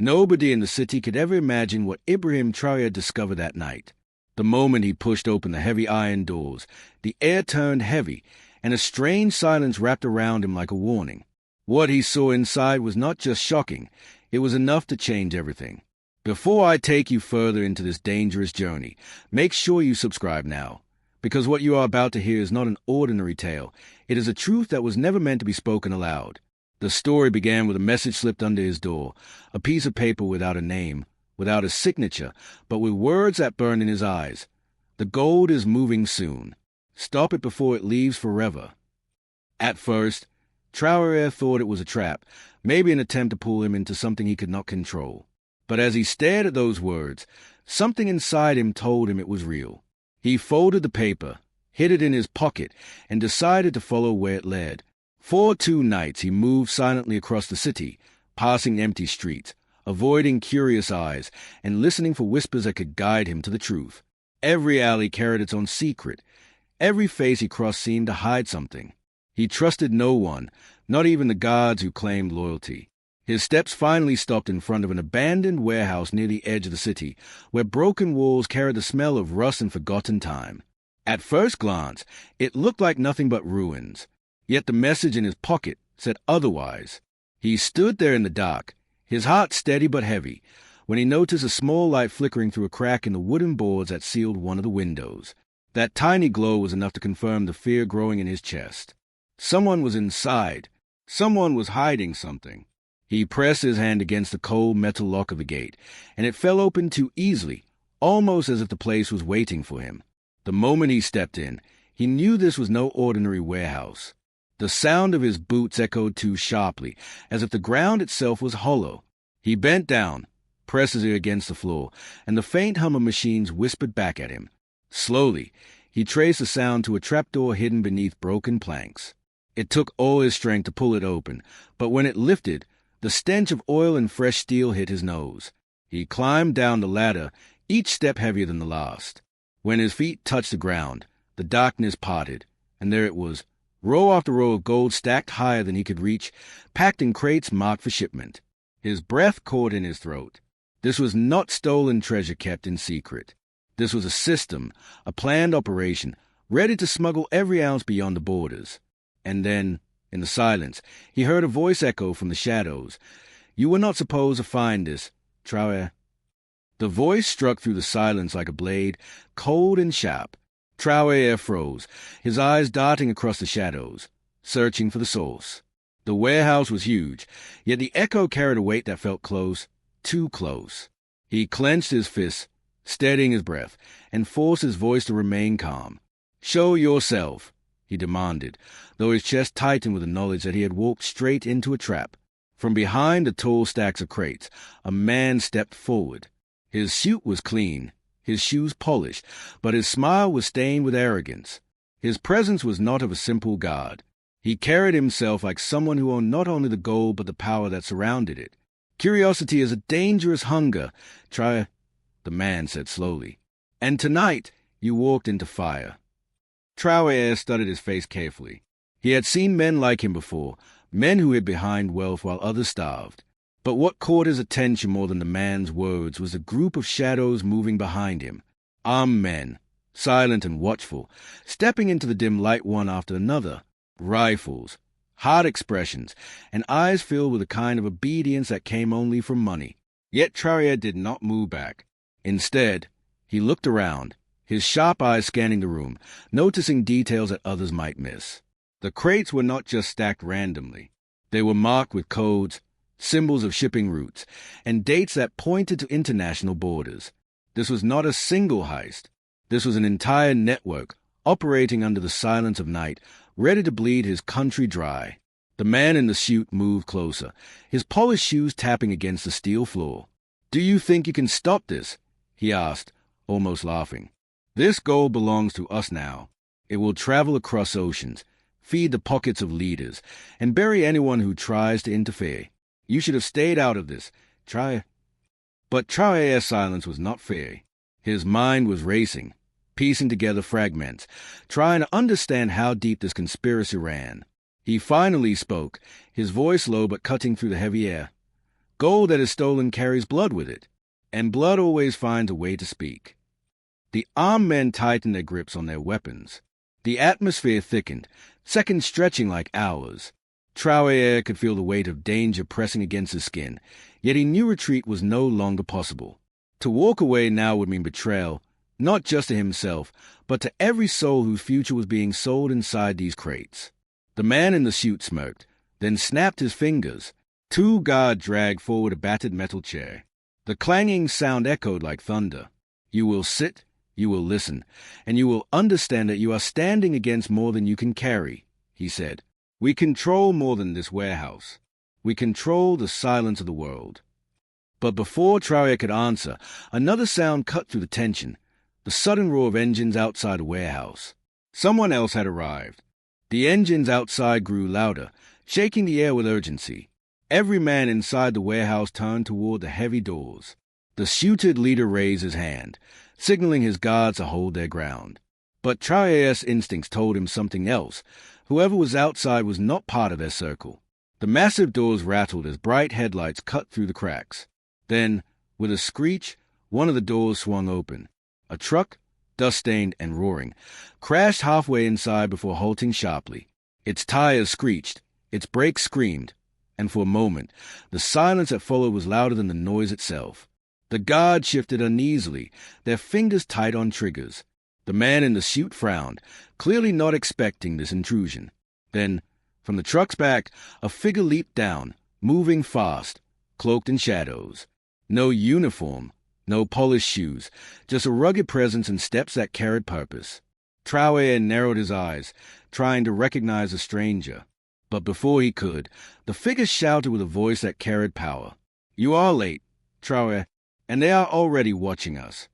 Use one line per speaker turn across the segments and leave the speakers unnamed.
Nobody in the city could ever imagine what Ibrahim Traoré discovered that night. The moment he pushed open the heavy iron doors, the air turned heavy, and a strange silence wrapped around him like a warning. What he saw inside was not just shocking, it was enough to change everything. Before I take you further into this dangerous journey, make sure you subscribe now, because what you are about to hear is not an ordinary tale. It is a truth that was never meant to be spoken aloud. The story began with a message slipped under his door, a piece of paper without a name, without a signature, but with words that burned in his eyes. The gold is moving soon. Stop it before it leaves forever. At first, Traoré thought it was a trap, maybe an attempt to pull him into something he could not control. But as he stared at those words, something inside him told him it was real. He folded the paper, hid it in his pocket, and decided to follow where it led. For 2 nights he moved silently across the city, passing empty streets, avoiding curious eyes, and listening for whispers that could guide him to the truth. Every alley carried its own secret. Every face he crossed seemed to hide something. He trusted no one, not even the guards who claimed loyalty. His steps finally stopped in front of an abandoned warehouse near the edge of the city, where broken walls carried the smell of rust and forgotten time. At first glance, it looked like nothing but ruins, yet the message in his pocket said otherwise. He stood there in the dark, his heart steady but heavy, when he noticed a small light flickering through a crack in the wooden boards that sealed one of the windows. That tiny glow was enough to confirm the fear growing in his chest. Someone was inside. Someone was hiding something. He pressed his hand against the cold metal lock of the gate, and it fell open too easily, almost as if the place was waiting for him. The moment he stepped in, he knew this was no ordinary warehouse. The sound of his boots echoed too sharply, as if the ground itself was hollow. He bent down, pressed his ear against the floor, and the faint hum of machines whispered back at him. Slowly, he traced the sound to a trapdoor hidden beneath broken planks. It took all his strength to pull it open, but when it lifted, the stench of oil and fresh steel hit his nose. He climbed down the ladder, each step heavier than the last. When his feet touched the ground, the darkness parted, and there it was, row after row of gold stacked higher than he could reach, packed in crates marked for shipment. His breath caught in his throat. This was not stolen treasure kept in secret. This was a system, a planned operation, ready to smuggle every ounce beyond the borders. And then, in the silence, he heard a voice echo from the shadows. "You were not supposed to find this, Traoré." The voice struck through the silence like a blade, cold and sharp. Traoré froze, his eyes darting across the shadows, searching for the source. The warehouse was huge, yet the echo carried a weight that felt close, too close. He clenched his fists, steadying his breath, and forced his voice to remain calm. "Show yourself," he demanded, though his chest tightened with the knowledge that he had walked straight into a trap. From behind the tall stacks of crates, a man stepped forward. His suit was clean, his shoes polished, but his smile was stained with arrogance. His presence was not of a simple guard. He carried himself like someone who owned not only the gold but the power that surrounded it. "Curiosity is a dangerous hunger, Traoré," the man said slowly. "And tonight you walked into fire." Traoré studied his face carefully. He had seen men like him before, men who hid behind wealth while others starved. But what caught his attention more than the man's words was a group of shadows moving behind him. Armed men, silent and watchful, stepping into the dim light one after another. Rifles, hard expressions, and eyes filled with a kind of obedience that came only from money. Yet Traoré did not move back. Instead, he looked around, his sharp eyes scanning the room, noticing details that others might miss. The crates were not just stacked randomly. They were marked with codes, symbols of shipping routes, and dates that pointed to international borders. This was not a single heist. This was an entire network, operating under the silence of night, ready to bleed his country dry. The man in the suit moved closer, his polished shoes tapping against the steel floor. "Do you think you can stop this?" he asked, almost laughing. "This gold belongs to us now. It will travel across oceans, feed the pockets of leaders, and bury anyone who tries to interfere. You should have stayed out of this, Traoré." But Traoré's silence was not fair. His mind was racing, piecing together fragments, trying to understand how deep this conspiracy ran. He finally spoke, his voice low but cutting through the heavy air. Gold that is stolen carries blood with it, and blood always finds a way to speak. The armed men tightened their grips on their weapons. The atmosphere thickened, seconds stretching like hours. Traoré could feel the weight of danger pressing against his skin, yet he knew retreat was no longer possible. To walk away now would mean betrayal, not just to himself, but to every soul whose future was being sold inside these crates. The man in the suit smirked, then snapped his fingers. 2 guards dragged forward a battered metal chair. The clanging sound echoed like thunder. You will sit, you will listen, and you will understand that you are standing against more than you can carry, he said. We control more than this warehouse. We control the silence of the world. But before Traoré could answer, another sound cut through the tension, the sudden roar of engines outside a warehouse. Someone else had arrived. The engines outside grew louder, shaking the air with urgency. Every man inside the warehouse turned toward the heavy doors. The suited leader raised his hand, signaling his guards to hold their ground. But Traoré's instincts told him something else. Whoever was outside was not part of their circle. The massive doors rattled as bright headlights cut through the cracks. Then, with a screech, one of the doors swung open. A truck, dust-stained and roaring, crashed halfway inside before halting sharply. Its tires screeched, its brakes screamed, and for a moment, the silence that followed was louder than the noise itself. The guards shifted uneasily, their fingers tight on triggers. The man in the suit frowned, clearly not expecting this intrusion. Then, from the truck's back, a figure leaped down, moving fast, cloaked in shadows. No uniform, no polished shoes, just a rugged presence and steps that carried purpose. Traoré narrowed his eyes, trying to recognize a stranger. But before he could, the figure shouted with a voice that carried power. You are late, Traoré, and they are already watching us.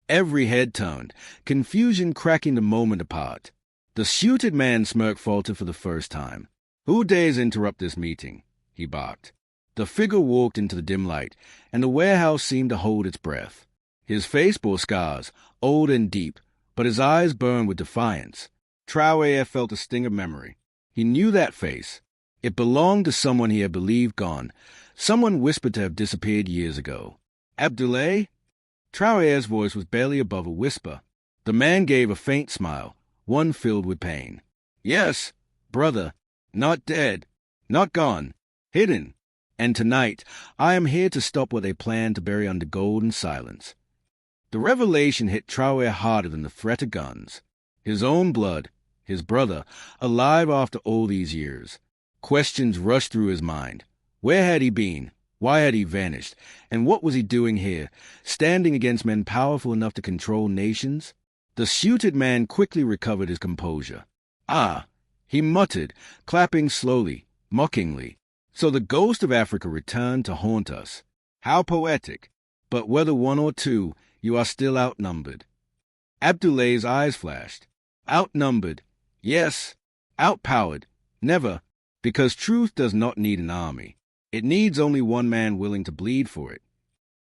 Every head turned, confusion cracking the moment apart. The suited man's smirk faltered for the first time. Who dares interrupt this meeting? He barked. The figure walked into the dim light, and the warehouse seemed to hold its breath. His face bore scars, old and deep, but his eyes burned with defiance. Traoré felt a sting of memory. He knew that face. It belonged to someone he had believed gone, someone whispered to have disappeared years ago. Abdoulaye? Traoré's voice was barely above a whisper. The man gave a faint smile, one filled with pain. Yes, brother, not dead, not gone, hidden. And tonight, I am here to stop what they plan to bury under gold and silence. The revelation hit Traoré harder than the threat of guns. His own blood, his brother, alive after all these years. Questions rushed through his mind. Where had he been? Why had he vanished? And what was he doing here, standing against men powerful enough to control nations? The suited man quickly recovered his composure. Ah, he muttered, clapping slowly, mockingly. So the ghost of Africa returned to haunt us. How poetic! But whether one or two, you are still outnumbered. Abdoulaye's eyes flashed. Outnumbered. Yes. Outpowered. Never. Because truth does not need an army. It needs only one man willing to bleed for it.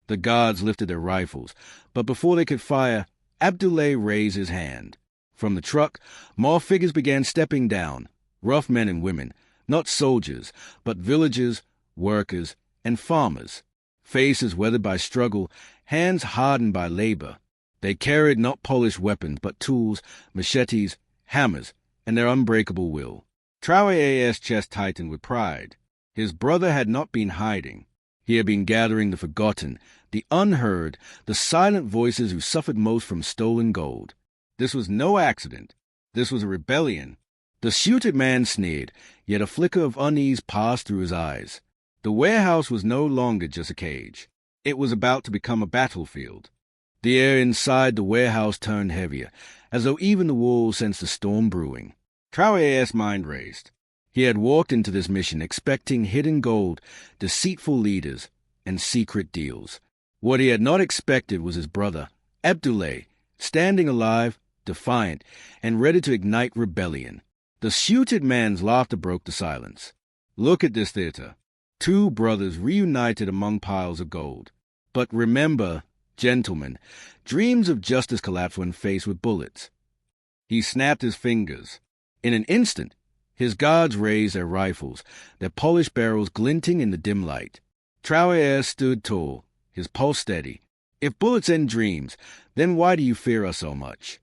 The guards lifted their rifles, but before they could fire, Abdoulaye raised his hand. From the truck, more figures began stepping down, rough men and women, not soldiers, but villagers, workers, and farmers. Faces weathered by struggle, hands hardened by labor. They carried not polished weapons, but tools, machetes, hammers, and their unbreakable will. Traoré's chest tightened with pride. His brother had not been hiding. He had been gathering the forgotten, the unheard, the silent voices who suffered most from stolen gold. This was no accident. This was a rebellion. The suited man sneered, yet a flicker of unease passed through his eyes. The warehouse was no longer just a cage. It was about to become a battlefield. The air inside the warehouse turned heavier, as though even the walls sensed the storm brewing. Traoré's mind raced. He had walked into this mission expecting hidden gold, deceitful leaders, and secret deals. What he had not expected was his brother, Abdoulaye, standing alive, defiant, and ready to ignite rebellion. The suited man's laughter broke the silence. Look at this theater. 2 brothers reunited among piles of gold. But remember, gentlemen, dreams of justice collapse when faced with bullets. He snapped his fingers. In an instant, his guards raised their rifles, their polished barrels glinting in the dim light. Traoré stood tall, his pulse steady. If bullets end dreams, then why do you fear us so much?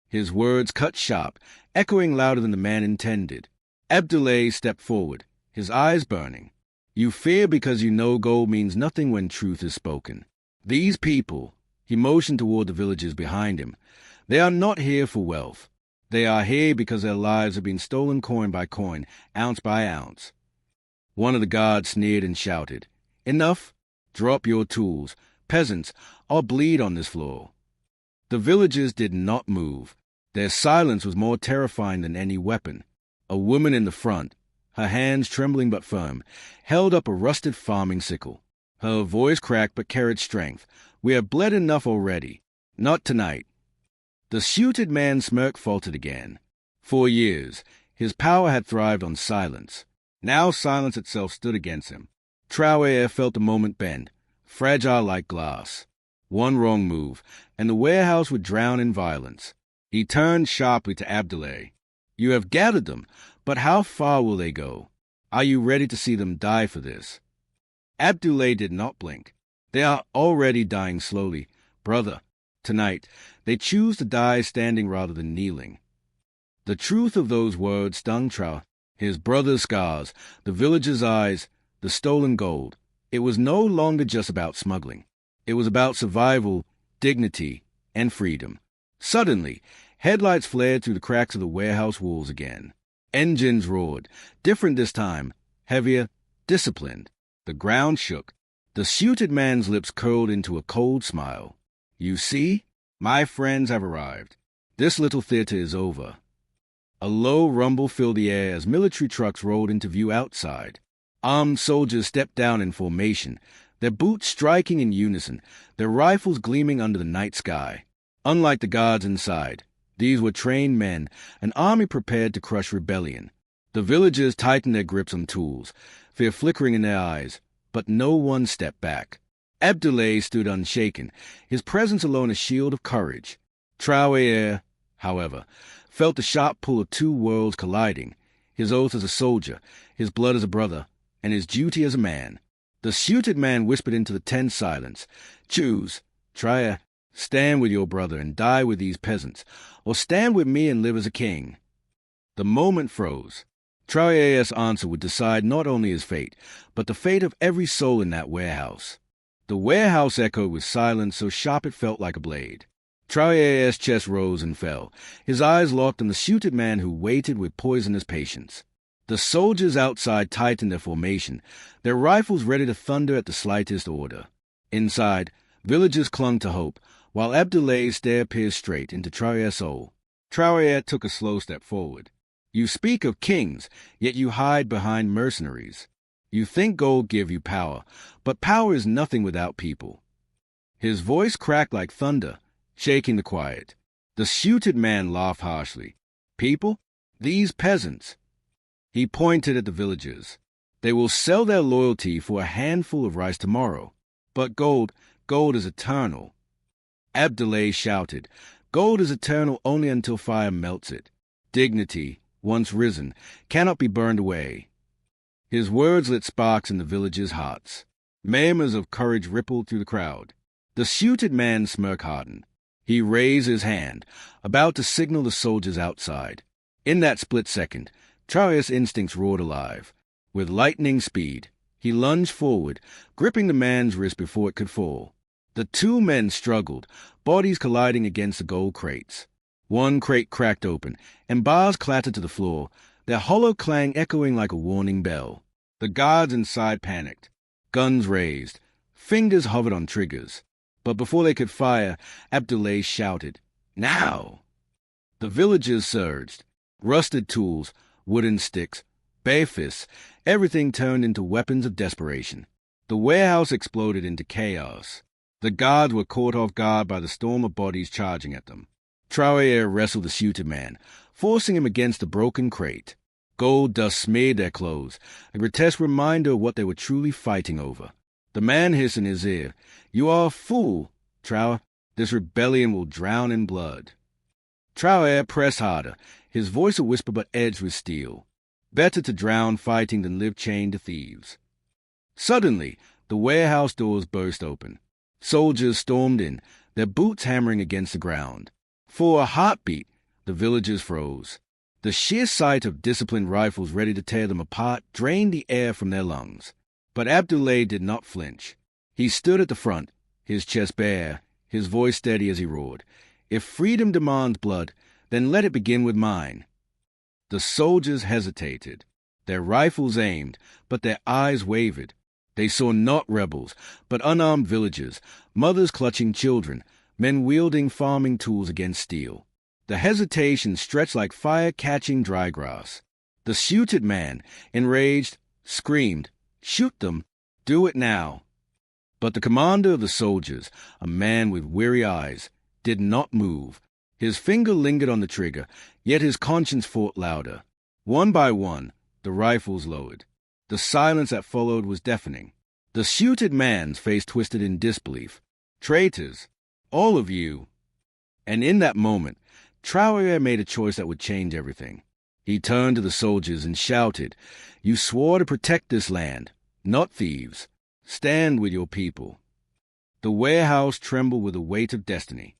His words cut sharp, echoing louder than the man intended. Abdoulaye stepped forward, his eyes burning. You fear because you know gold means nothing when truth is spoken. These people, he motioned toward the villages behind him, they are not here for wealth. They are here because their lives have been stolen coin by coin, ounce by ounce. One of the guards sneered and shouted, Enough! Drop your tools. Peasants, I'll bleed on this floor. The villagers did not move. Their silence was more terrifying than any weapon. A woman in the front, her hands trembling but firm, held up a rusted farming sickle. Her voice cracked but carried strength. We have bled enough already. Not tonight. The suited man's smirk faltered again. For years, his power had thrived on silence. Now silence itself stood against him. Traoré felt the moment bend, fragile like glass. One wrong move, and the warehouse would drown in violence. He turned sharply to Abdoulaye. You have gathered them, but how far will they go? Are you ready to see them die for this? Abdoulaye did not blink. They are already dying slowly. Brother, tonight, they choose to die standing rather than kneeling. The truth of those words stung Traoré. His brother's scars, the villagers' eyes, the stolen gold. It was no longer just about smuggling. It was about survival, dignity, and freedom. Suddenly, headlights flared through the cracks of the warehouse walls again. Engines roared, different this time, heavier, disciplined. The ground shook. The suited man's lips curled into a cold smile. You see, my friends have arrived. This little theater is over. A low rumble filled the air as military trucks rolled into view outside. Armed soldiers stepped down in formation, their boots striking in unison, their rifles gleaming under the night sky. Unlike the guards inside, these were trained men, an army prepared to crush rebellion. The villagers tightened their grips on tools, fear flickering in their eyes, but no one stepped back. Abdoulaye stood unshaken, his presence alone a shield of courage. Traoré, however, felt the sharp pull of two worlds colliding, his oath as a soldier, his blood as a brother, and his duty as a man. The suited man whispered into the tense silence, Choose, Traoré, stand with your brother and die with these peasants, or stand with me and live as a king. The moment froze. Traoré's answer would decide not only his fate, but the fate of every soul in that warehouse. The warehouse echoed with silence so sharp it felt like a blade. Traoré's chest rose and fell, his eyes locked on the suited man who waited with poisonous patience. The soldiers outside tightened their formation, their rifles ready to thunder at the slightest order. Inside, villagers clung to hope, while Abdoulaye's stare pierced straight into Traoré's soul. Traoré took a slow step forward. You speak of kings, yet you hide behind mercenaries. You think gold give you power, but power is nothing without people. His voice cracked like thunder, shaking the quiet. The suited man laughed harshly. People? These peasants. He pointed at the villagers. They will sell their loyalty for a handful of rice tomorrow. But gold is eternal. Abdoulaye shouted. Gold is eternal only until fire melts it. Dignity, once risen, cannot be burned away. His words lit sparks in the villagers' hearts. Murmurs of courage rippled through the crowd. The suited man's smirk hardened. He raised his hand, about to signal the soldiers outside. In that split second, Traoré's instincts roared alive. With lightning speed, he lunged forward, gripping the man's wrist before it could fall. The two men struggled, bodies colliding against the gold crates. One crate cracked open, and bars clattered to the floor, their hollow clang echoing like a warning bell. The guards inside panicked. Guns raised. Fingers hovered on triggers. But before they could fire, Abdoulaye shouted, Now! The villagers surged. Rusted tools, wooden sticks, bare fists, everything turned into weapons of desperation. The warehouse exploded into chaos. The guards were caught off guard by the storm of bodies charging at them. Traoré wrestled the suited man, forcing him against the broken crate. Gold dust smeared their clothes, a grotesque reminder of what they were truly fighting over. The man hissed in his ear, You are a fool, Traoré. This rebellion will drown in blood. Traoré pressed harder, his voice a whisper but edged with steel. Better to drown fighting than live chained to thieves. Suddenly, The warehouse doors burst open. Soldiers stormed in, their boots hammering against the ground. For a heartbeat, the villagers froze. The sheer sight of disciplined rifles ready to tear them apart drained the air from their lungs. But Abdoulaye did not flinch. He stood at the front, his chest bare, his voice steady as he roared. If freedom demands blood, then let it begin with mine. The soldiers hesitated. Their rifles aimed, but their eyes wavered. They saw not rebels, but unarmed villagers, mothers clutching children, men wielding farming tools against steel. The hesitation stretched like fire catching dry grass. The suited man, enraged, screamed, "Shoot them! Do it now!" But the commander of the soldiers, a man with weary eyes, did not move. His finger lingered on the trigger, yet his conscience fought louder. One by one, the rifles lowered. The silence that followed was deafening. The suited man's face twisted in disbelief. "Traitors! All of you!" And in that moment, Traoré made a choice that would change everything. He turned to the soldiers and shouted, "You swore to protect this land, not thieves. Stand with your people." The warehouse trembled with the weight of destiny.